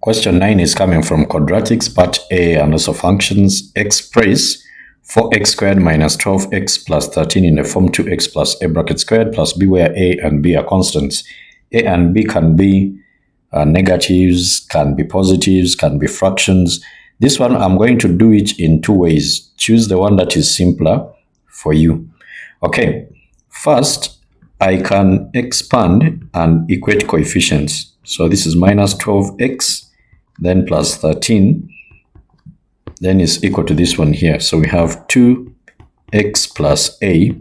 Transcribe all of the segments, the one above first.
Question 9 is coming from quadratics part A and also functions. Express 4x squared minus 12x plus 13 in the form 2x plus a bracket squared plus b, where a and b are constants. A and b can be negatives, can be positives, can be fractions. This one I'm going to do it in two ways. Choose the one that is simpler for you. Okay, first I can expand and equate coefficients. So this is minus 12x, then plus 13, then is equal to this one here. So we have 2x plus a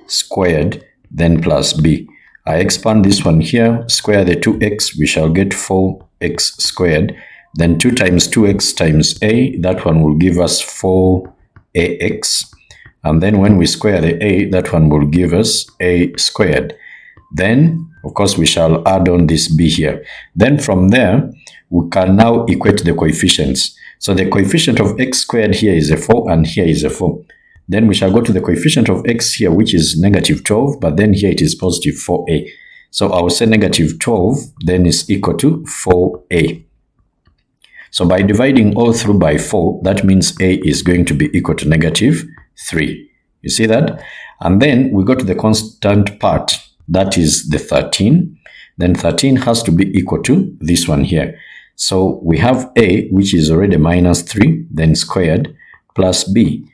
squared, then plus b. I expand this one here, square the 2x, we shall get 4x squared. Then 2 times 2x times a, that one will give us 4ax. And then when we square the a, that one will give us a squared. Then, of course, we shall add on this b here. Then from there, we can now equate the coefficients. So the coefficient of x squared here is a 4 and here is a 4. Then we shall go to the coefficient of x here, which is negative 12, but then here it is positive 4a. So I will say negative 12 then is equal to 4a. So by dividing all through by 4, that means a is going to be equal to negative 3. You see that? And then we go to the constant part, that is the 13. Then 13 has to be equal to this one here. So we have a, which is already minus 3, then squared, plus b.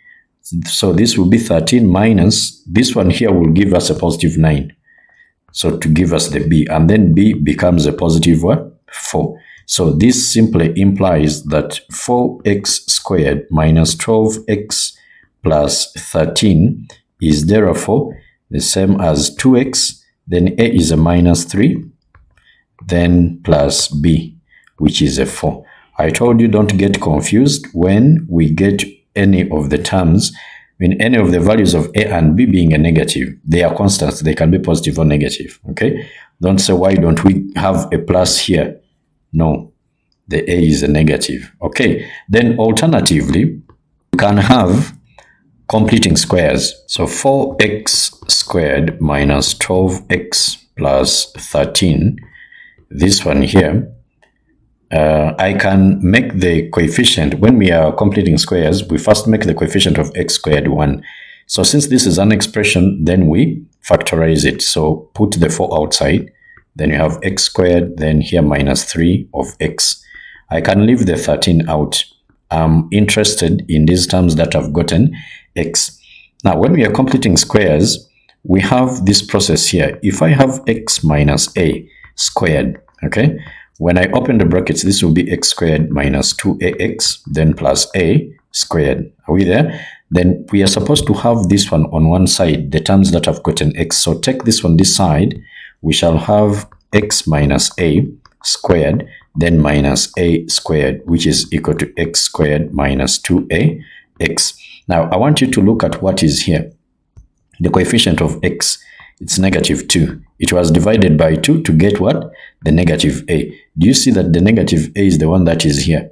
So this will be 13 minus, this one here will give us a positive 9. So to give us the b, and then b becomes a positive what? 4. So this simply implies that 4x squared minus 12x plus 13 is therefore the same as 2x, then a is a minus 3, then plus b, which is a 4. I told you don't get confused when we get any of the terms, when any of the values of a and b being a negative. They are constants, they can be positive or negative, okay? Don't say, why don't we have a plus here? No, the a is a negative, okay? Then alternatively, you can have completing squares. So 4x squared minus 12x plus 13, this one here, I can make the coefficient, when we are completing squares, we first make the coefficient of x squared 1. So since this is an expression, then we factorize it. So put the 4 outside, then you have x squared, then here minus 3 of x. I can leave the 13 out. I'm interested in these terms that I've gotten x. Now, when we are completing squares, we have this process here. If I have x minus a squared, okay, when I open the brackets, this will be x squared minus 2ax, then plus a squared. Are we there? Then we are supposed to have this one on one side, the terms that have gotten x. So take this one this side, we shall have x minus a squared, then minus a squared, which is equal to x squared minus 2ax. Now, I want you to look at what is here. The coefficient of x, it's negative 2. It was divided by 2 to get what? The negative a. Do you see that the negative a is the one that is here?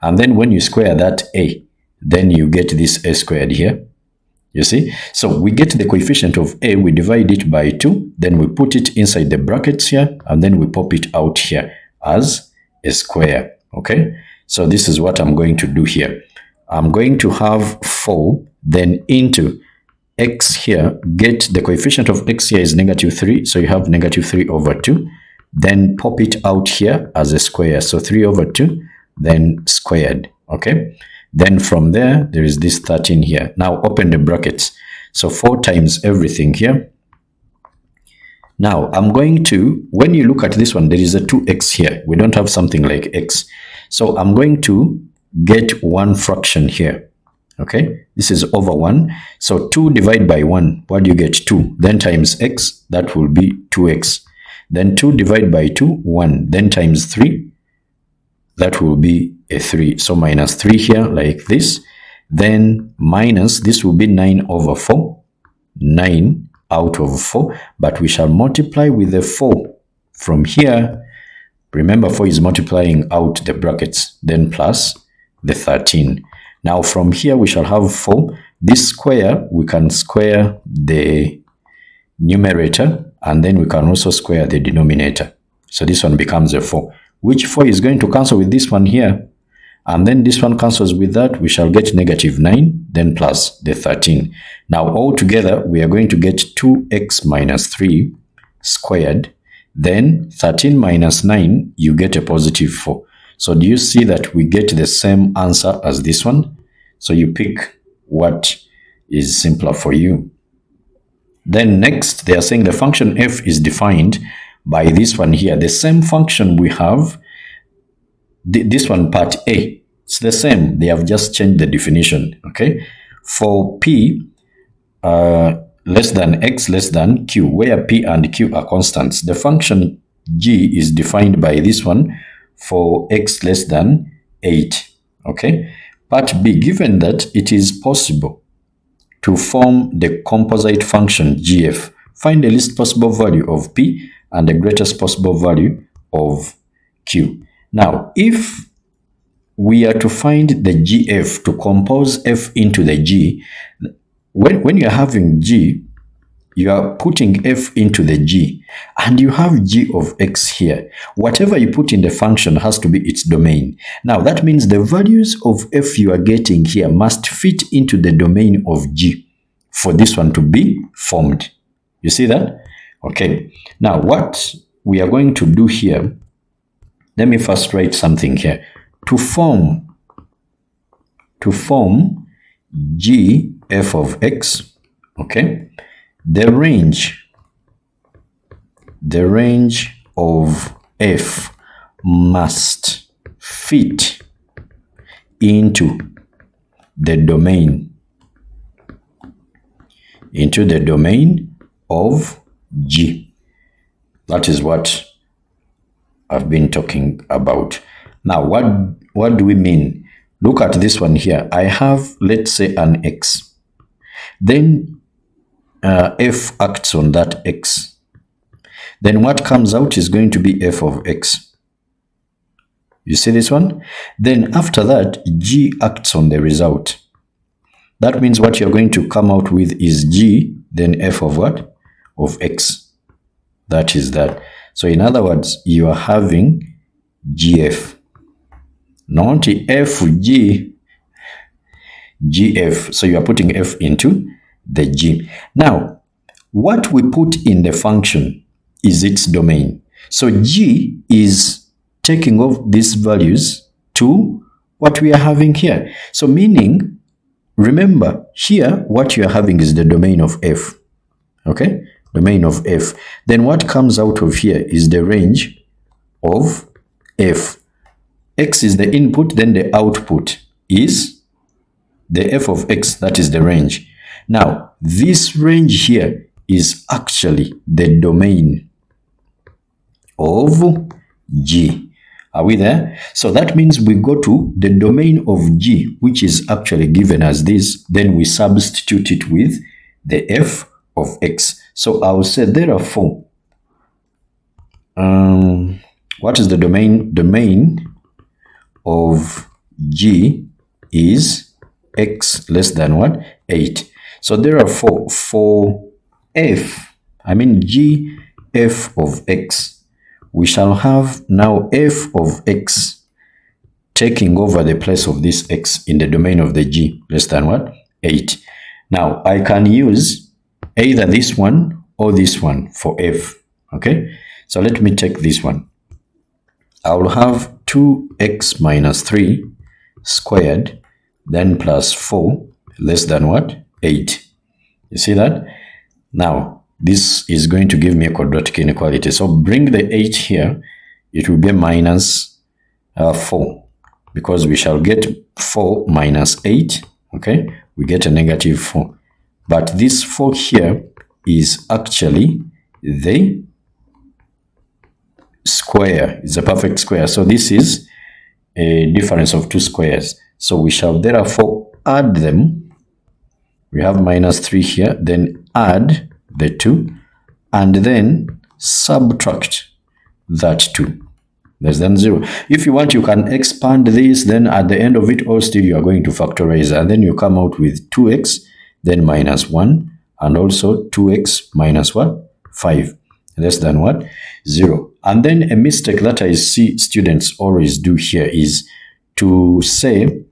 And then when you square that a, then you get this a squared here. You see? So we get the coefficient of a, we divide it by 2, then we put it inside the brackets here, and then we pop it out here as a square. Okay? So this is what I'm going to do here. I'm going to have 4, then into x here, get the coefficient of x here is negative 3, so you have negative 3 over 2, then pop it out here as a square, so 3 over 2, then squared, okay? Then from there, there is this 13 here. Now open the brackets, so 4 times everything here. Now I'm going to, when you look at this one, there is a 2x here. We don't have something like x. So I'm going to get one fraction here. Okay, this is over 1. So 2 divided by 1, what do you get? 2. Then times x, that will be 2x. Then 2 divided by 2, 1. Then times 3, that will be a 3. So minus 3 here, like this. Then minus, this will be 9 over 4. 9 out of 4. But we shall multiply with the 4 from here. Remember, 4 is multiplying out the brackets. Then plus the 13. Now from here we shall have 4. This square, we can square the numerator, and then we can also square the denominator. So this one becomes a 4. which 4 is going to cancel with this one here. And then this one cancels with that. We shall get negative 9, then plus the 13. Now, altogether, we are going to get 2x minus 3 squared. Then 13 minus 9, you get a positive 4. So do you see that we get the same answer as this one? So you pick what is simpler for you. Then next, they are saying the function f is defined by this one here. The same function we have, this one part A, it's the same. They have just changed the definition, okay? For p less than x less than q, where p and q are constants, the function g is defined by this one for x less than 8, okay? Part B, given that it is possible to form the composite function gf, find the least possible value of p and the greatest possible value of q. Now, if we are to find the gf, to compose f into the g, when you're having g, you are putting f into the g, and you have g of x here. Whatever you put in the function has to be its domain. Now, that means the values of f you are getting here must fit into the domain of g for this one to be formed. You see that? Okay. Now, what we are going to do here, let me first write something here. To form g f of x, okay, the range of f must fit into the domain of g. That is what I've been talking about. Now, what do we mean? Look at this one here. I have, let's say, an x. Then f acts on that x. Then what comes out is going to be f of x. You see this one? Then after that, g acts on the result. That means what you're going to come out with is g, then f of what? Of x. That is that. So in other words, you are having gf. Not fg, gf. So you are putting f into the g. Now, what we put in the function is its domain. So g is taking off these values to what we are having here. So meaning, remember, here what you are having is the domain of f. Okay? Domain of f. Then what comes out of here is the range of f. X is the input, then the output is the f of x, that is the range. Now, this range here is actually the domain of g. Are we there? So that means we go to the domain of g, which is actually given as this. Then we substitute it with the f of x. So I will say, therefore, what is the domain? Domain of g is x less than what? 8. So therefore, for g f of x, we shall have now f of x taking over the place of this x in the domain of the g less than what? 8. Now, I can use either this one or this one for f. Okay? So let me take this one. I will have 2x minus 3 squared, then plus 4 less than what? 8. You see that? Now, this is going to give me a quadratic inequality. So bring the 8 here. It will be minus 4, because we shall get 4 minus 8. Okay? We get a negative 4. But this 4 here is actually the square. It's a perfect square. So this is a difference of 2 squares. So we shall therefore add them. We have minus 3 here, then add the 2, and then subtract that 2, less than 0. If you want, you can expand this, then at the end of it all, still you are going to factorize, and then you come out with 2x, then minus 1, and also 2x minus what? 5. less than what? 0. And then a mistake that I see students always do here is to say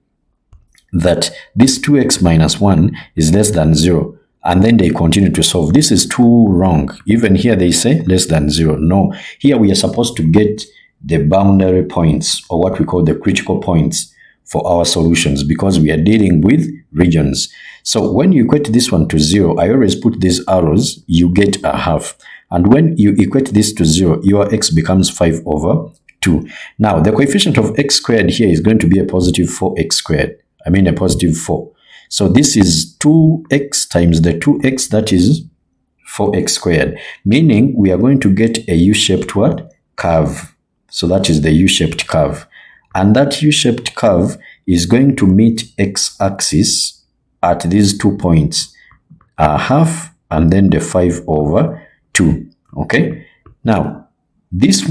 that this 2x minus 1 is less than 0. And then they continue to solve. This is too wrong. Even here they say less than 0. No, here we are supposed to get the boundary points, or what we call the critical points for our solutions, because we are dealing with regions. So when you equate this one to 0, I always put these arrows, you get a half. And when you equate this to 0, your x becomes 5 over 2. Now, the coefficient of x squared here is going to be a positive 4x squared. I mean a positive 4. So this is 2x times the 2x, that is 4x squared, meaning we are going to get a U-shaped what? Curve. So that is the U-shaped curve. And that U-shaped curve is going to meet x-axis at these 2 points, a half and then the 5 over 2. Okay? Now, this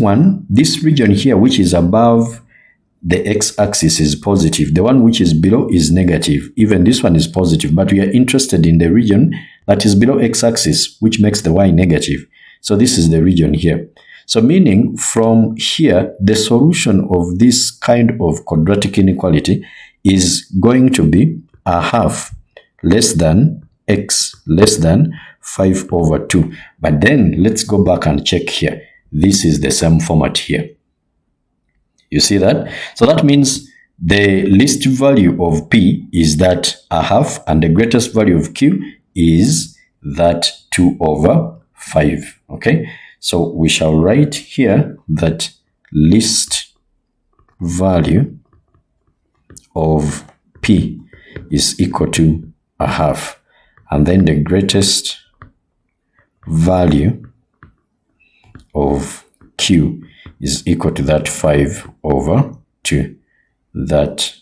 region here, which is above the x-axis, is positive. The one which is below is negative. Even this one is positive, but we are interested in the region that is below x-axis, which makes the y negative. So this is the region here. So meaning from here, the solution of this kind of quadratic inequality is going to be a half less than x less than 5 over 2. But then let's go back and check here. This is the same format here. You see that? So that means the least value of P is that a half, and the greatest value of Q is that 2 over 5. Okay? So we shall write here that least value of P is equal to a half, and then the greatest value of Q is equal to that 5 over 2. That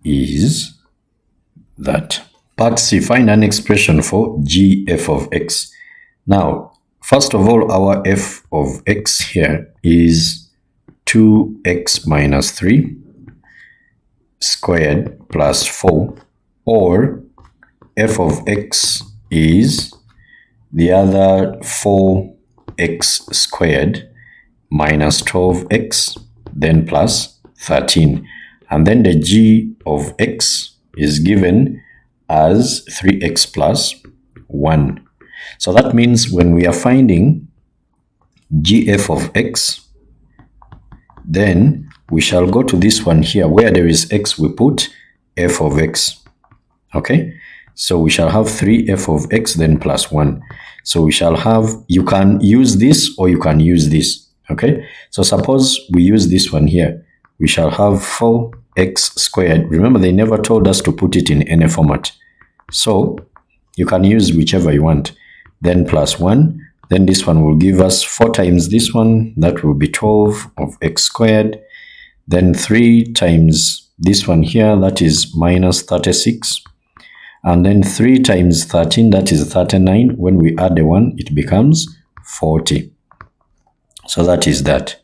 is that. Part C, find an expression for g f of x. Now, first of all, our f of x here is 2x minus 3 squared plus 4, or f of x is the other 4x squared minus 12x, then plus 13. And then the g of x is given as 3x plus 1. So that means when we are finding gf of x, then we shall go to this one here. Where there is x, we put f of x. Okay? So we shall have 3f of x, then plus 1. So we shall have, you can use this or you can use this. Okay, so suppose we use this one here. We shall have 4x squared. Remember, they never told us to put it in any format. So you can use whichever you want. Then plus 1. Then this one will give us 4 times this one. That will be 12 of x squared. Then 3 times this one here. That is minus 36. And then 3 times 13. That is 39. When we add the 1, it becomes 40. So that is that.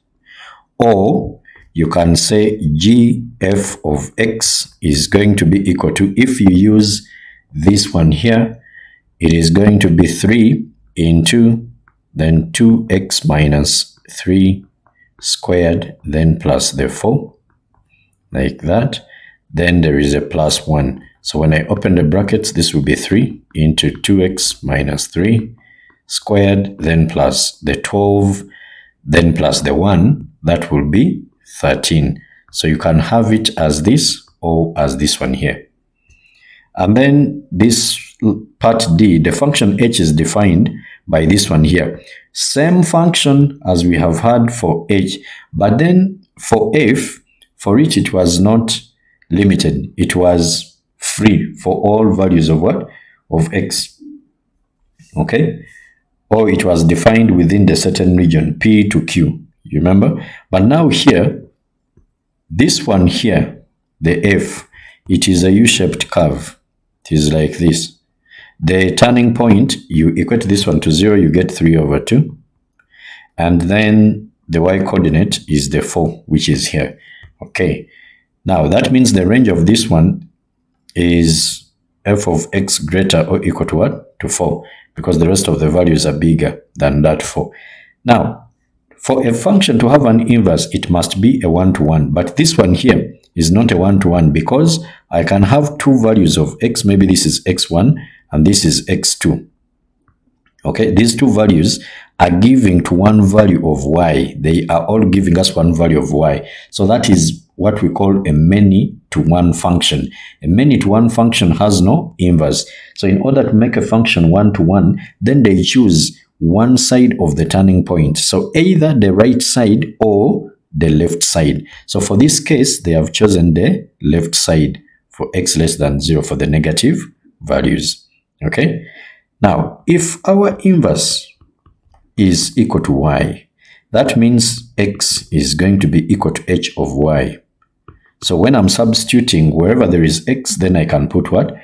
Or you can say gf of x is going to be equal to, if you use this one here, it is going to be 3 into then 2x minus 3 squared, then plus the 4, like that. Then there is a plus 1. So when I open the brackets, this will be 3 into 2x minus 3 squared, then plus the 12, then plus the 1, that will be 13. So you can have it as this or as this one here. And then this part D, the function h is defined by this one here. Same function as we have had for h, but then for f, for each it was not limited. It was free for all values of what? Of x. Okay? Or it was defined within the certain region, P to Q, you remember? But now here, this one here, the F, it is a U-shaped curve. It is like this. The turning point, you equate this one to 0, you get 3 over 2. And then the y-coordinate is the 4, which is here. Okay. Now, that means the range of this one is f of x greater or equal to what? To 4. Because the rest of the values are bigger than that 4. Now, for a function to have an inverse, it must be a one-to-one. But this one here is not a one-to-one because I can have two values of x. Maybe this is x1 and this is x2. Okay, these two values are giving to one value of y. They are all giving us one value of y. So that is what we call a many-to-one function. A many-to-one function has no inverse. So in order to make a function one-to-one, then they choose one side of the turning point. So either the right side or the left side. So for this case, they have chosen the left side for x less than 0 for the negative values. Okay. Now, if our inverse is equal to y, that means x is going to be equal to h of y. So when I'm substituting wherever there is x, then I can put what?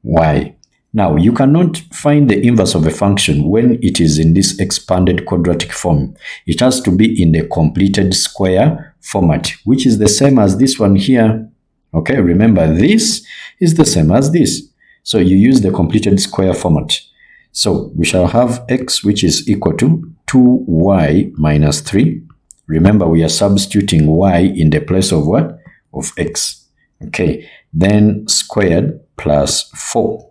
Y. Now, you cannot find the inverse of a function when it is in this expanded quadratic form. It has to be in the completed square format, which is the same as this one here. Okay, remember this is the same as this. So you use the completed square format. So we shall have x, which is equal to 2y minus 3. Remember, we are substituting y in the place of what? Of x. Okay, then squared plus 4.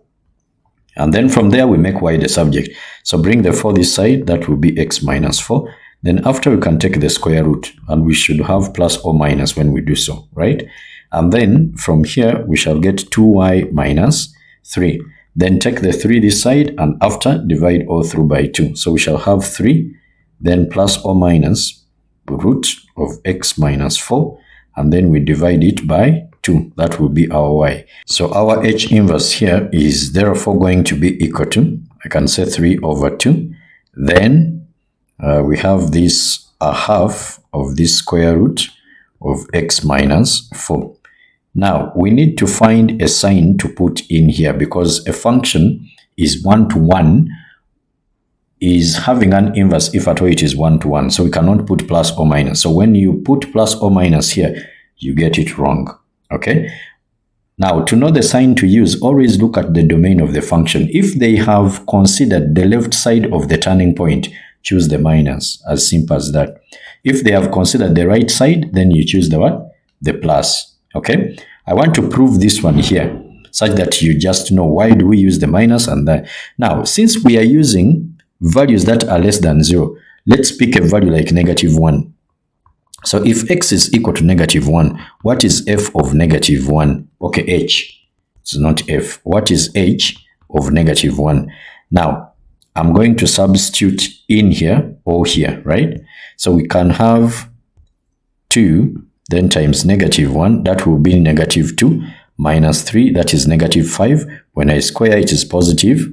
And then from there, we make y the subject. So bring the 4 this side, that will be x minus 4. Then after, we can take the square root, and we should have plus or minus when we do so, right? And then from here, we shall get 2y minus 3. Then take the 3 this side, and after, divide all through by 2. So we shall have 3, then plus or minus root of x minus 4, and then we divide it by 2. That will be our y. So our h inverse here is therefore going to be equal to, I can say 3 over 2. Then we have this a half of this square root of x minus 4. Now, we need to find a sign to put in here because a function is one-to-one, is having an inverse if at all it is one-to-one. So we cannot put plus or minus. So when you put plus or minus here, you get it wrong. Okay? Now, to know the sign to use, always look at the domain of the function. If they have considered the left side of the turning point, choose the minus. As simple as that. If they have considered the right side, then you choose the what? The plus. Okay, I want to prove this one here such that you just know why do we use the minus and that. Now, since we are using values that are less than 0, let's pick a value like negative 1. So if x is equal to negative 1, what is f of negative 1? Okay, h. It's not f. What is h of negative 1? Now, I'm going to substitute in here or here, right? So we can have 2 then times negative 1, that will be negative 2, minus 3, that is negative 5. When I square it is positive,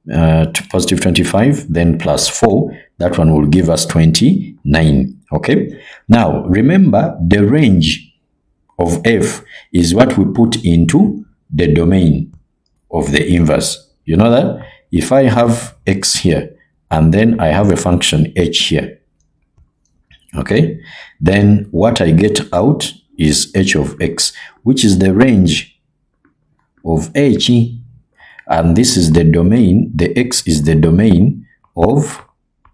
positive 25, then plus 4, that one will give us 29. Okay, now remember the range of f is what we put into the domain of the inverse. You know that? If I have x here, and then I have a function h here, okay, then what I get out is h of x, which is the range of h, and this is the domain, the x is the domain of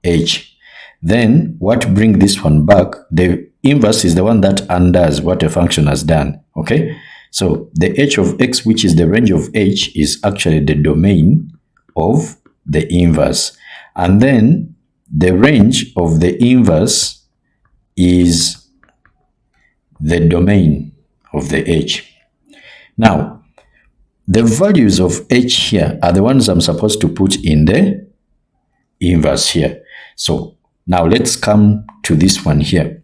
h. Then what brings this one back, the inverse is the one that undoes what a function has done, okay? So the h of x, which is the range of h, is actually the domain of the inverse. And then the range of the inverse is the domain of the h. Now, the values of h here are the ones I'm supposed to put in the inverse here. So now let's come to this one here.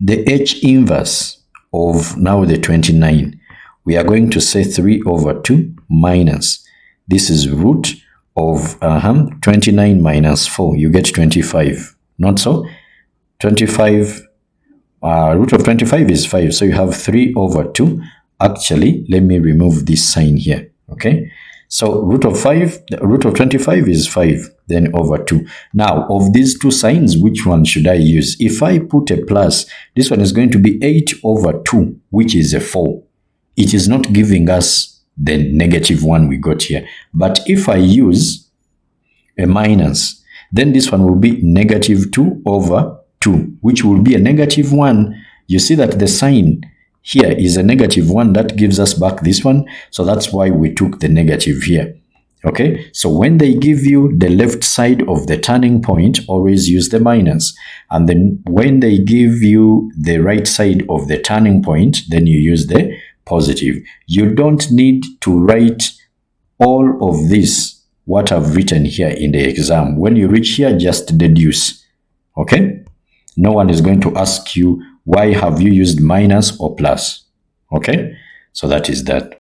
The h inverse of now the 29, we are going to say 3 over 2 minus, this is root of 29 minus 4, you get 25, not so? 25, root of 25 is 5, so you have 3 over 2. Actually, let me remove this sign here, okay? So root of 25 is 5, then over 2. Now, of these two signs, which one should I use? If I put a plus, this one is going to be 8 over 2, which is a 4. It is not giving us the negative one we got here. But if I use a minus, Then this one will be negative 2 over 2, which will be a negative 1. You see that the sign here is a negative 1. That gives us back this one. So that's why we took the negative here. Okay, so when they give you the left side of the turning point, always use the minus. And then when they give you the right side of the turning point, then you use the positive. You don't need to write all of this, what I've written here in the exam. When you reach here, just deduce. Okay, no one is going to ask you, why have you used minus or plus? Okay, so that is that.